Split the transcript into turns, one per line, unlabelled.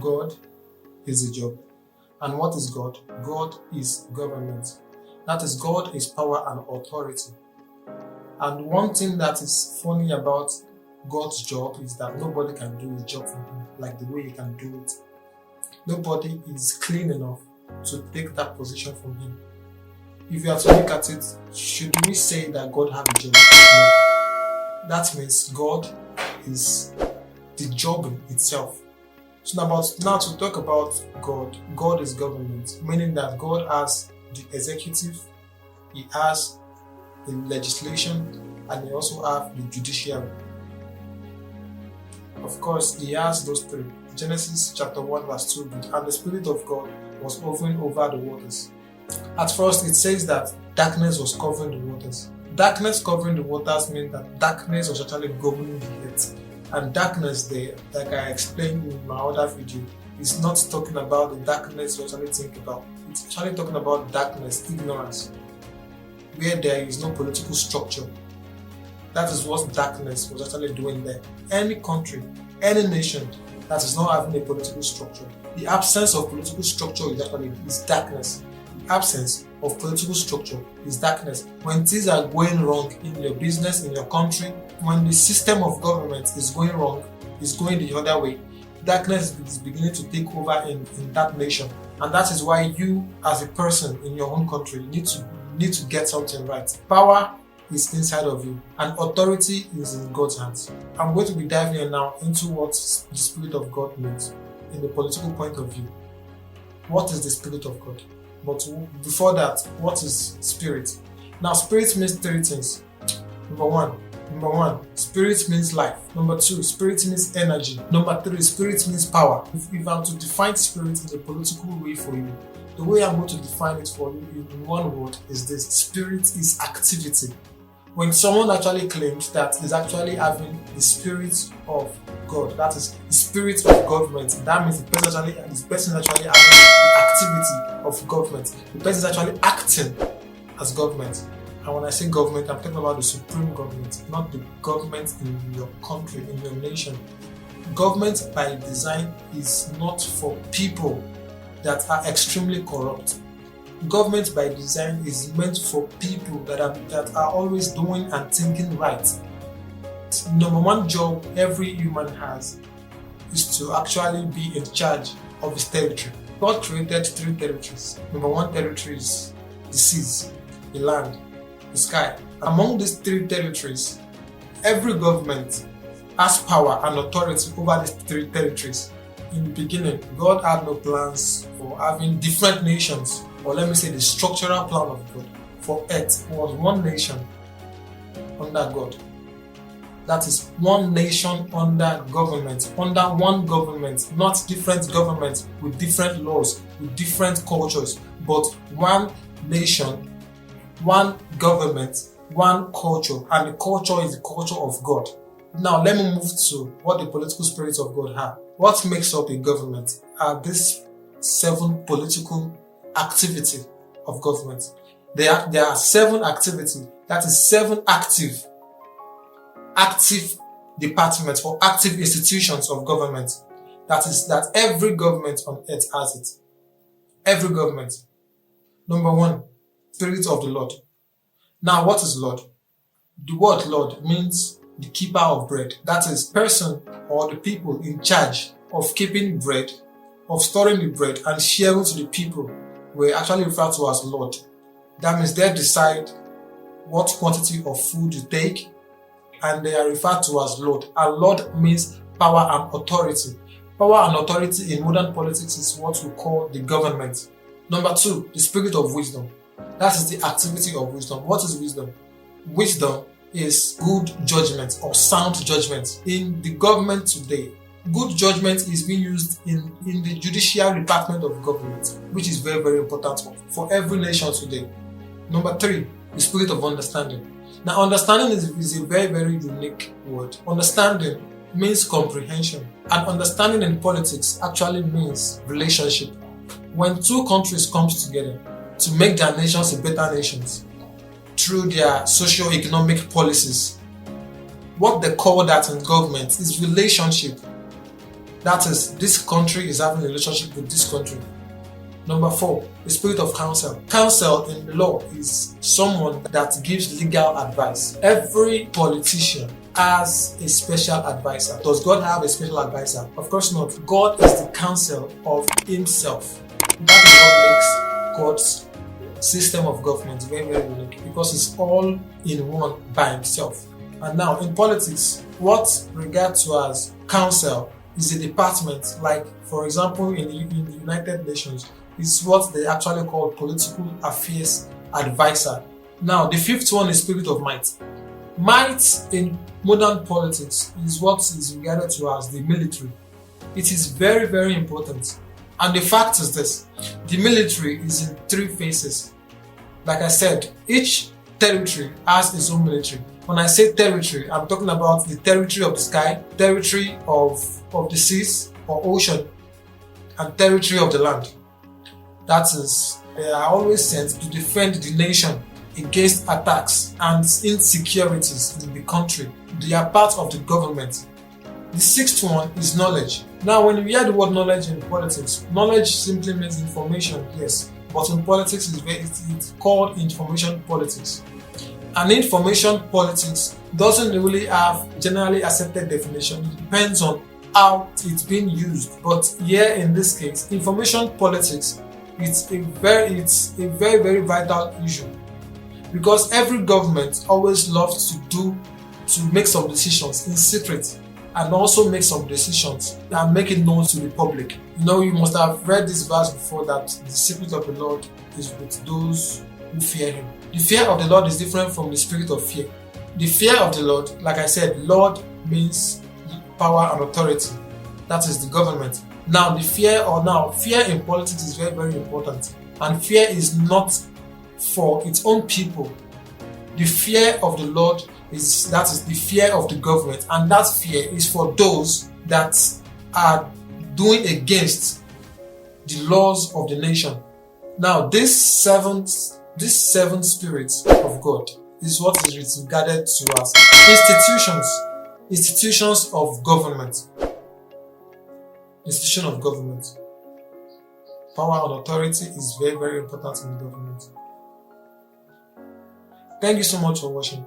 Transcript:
God is a job. And what is God? God is government. That is, God is power and authority. And one thing that is funny about God's job is that nobody can do his job for him like the way he can do it. Nobody is clean enough to take that position from him. If you have to look at it, should we say that God has a job? No. That means God is the job in itself. So now to talk about God, God is government, meaning that God has the executive, he has the legislation, and he also has the judiciary. Of course, he has those three. Genesis chapter 1 verse 2, and the Spirit of God was hovering over the waters. At first, it says that darkness was covering the waters. Darkness covering the waters means that darkness was actually governing the earth. And darkness there, like I explained in my other video, is not talking about the darkness you actually think about. It's actually talking about darkness, ignorance, where there is no political structure. That is what darkness was actually doing there. Any country, any nation that is not having a political structure, the absence of political structure is darkness. The absence of political structure is darkness. When things are going wrong in your business, in your country, when the system of government is going wrong, is going the other way, darkness is beginning to take over in that nation. And that is why you, as a person in your own country, need to get something right. Power is inside of you, and authority is in God's hands. I'm going to be diving in now into what the Spirit of God means in the political point of view. What is the Spirit of God? But before that, what is spirit? Now, spirit means three things. Number one, spirit means life. Number two, spirit means energy. Number three, spirit means power. If I'm to define spirit in a political way for you, the way I'm going to define it for you in one word is this: spirit is activity. When someone actually claims that he's actually having the spirit of God, that is the spirit of government, that means the person actually having the activity of government. The person is actually acting as government. And when I say government, I'm talking about the supreme government, not the government in your country, in your nation. Government by design is not for people that are extremely corrupt. Government by design is meant for people that are always doing and thinking right. Number one job every human has is to actually be in charge of his territory. God created three territories. Number one territory is the seas, the land, the sky. Among these three territories, every government has power and authority over these three territories. In the beginning, God had no plans for having different nations, or let me say the structural plan of God for earth was one nation under God. That is one nation under government, under one government, not different governments with different laws, with different cultures, but one nation, one government, one culture, and the culture is the culture of God. Now let me move to what the political spirits of God have. What makes up a government are these 7 political activity of government. There are 7 activity, that is 7 active departments or active institutions of government. That every government on earth has it. Every government. Number 1, Spirit of the Lord. Now, what is Lord? The word Lord means the keeper of bread. That is person or the people in charge of keeping bread, of storing the bread and sharing to the people, were actually referred to as Lord. That means they decide what quantity of food you take, and they are referred to as Lord. And Lord means power and authority. Power and authority in modern politics is what we call the government. Number 2, the spirit of wisdom. That is the activity of wisdom. What is wisdom? Wisdom is good judgment or sound judgment. In the government today, good judgment is being used in the judiciary department of government, which is very, very important for every nation today. Number 3, the spirit of understanding. Now, understanding is a very, very unique word. Understanding means comprehension, and understanding in politics actually means relationship. When 2 countries come together to make their nations a better nations through their That is, this country is having a relationship with this country. Number 4, the spirit of counsel. Counsel in the law is someone that gives legal advice. Every politician has a special advisor. Does God have a special advisor? Of course not. God is the counsel of himself. That is what makes God's system of government very, very unique, because it's all in one by himself. And now in politics, what referred to as counsel is a department, like for example in the United Nations, is what they actually call political affairs advisor. Now the 5th one is spirit of might. Might in modern politics is what is regarded to as the military. It is very, very important. And the fact is this: the military is in 3 phases. Like I said, each territory has its own military. When I say territory, I'm talking about the territory of the sky, territory of the seas or ocean, and territory of the land. That is, they are always sent to defend the nation against attacks and insecurities in the country. They are part of the government. The 6th one is knowledge. Now, when we hear the word knowledge in politics, knowledge simply means information, yes, but in politics it's called information politics. And information politics doesn't really have generally accepted definition. It depends on how it's being used. But here in this case, information politics, it's a very, very vital issue, because every government always loves to make some decisions in secret, and also make some decisions and make it known to the public. You know, you must have read this verse before, that the secret of the Lord is with those who fear him. The fear of the Lord is different from the spirit of fear. The fear of the Lord, like I said, Lord means power and authority. That is the government. Now fear in politics is very, very important. And fear is not for its own people. The fear of the Lord is the fear of the government, and that fear is for those that are doing against the laws of the nation. Now these seven spirits of God is what is regarded to as institutions of government. Institution of government. Power and authority is very, very important in government. Thank you so much for watching.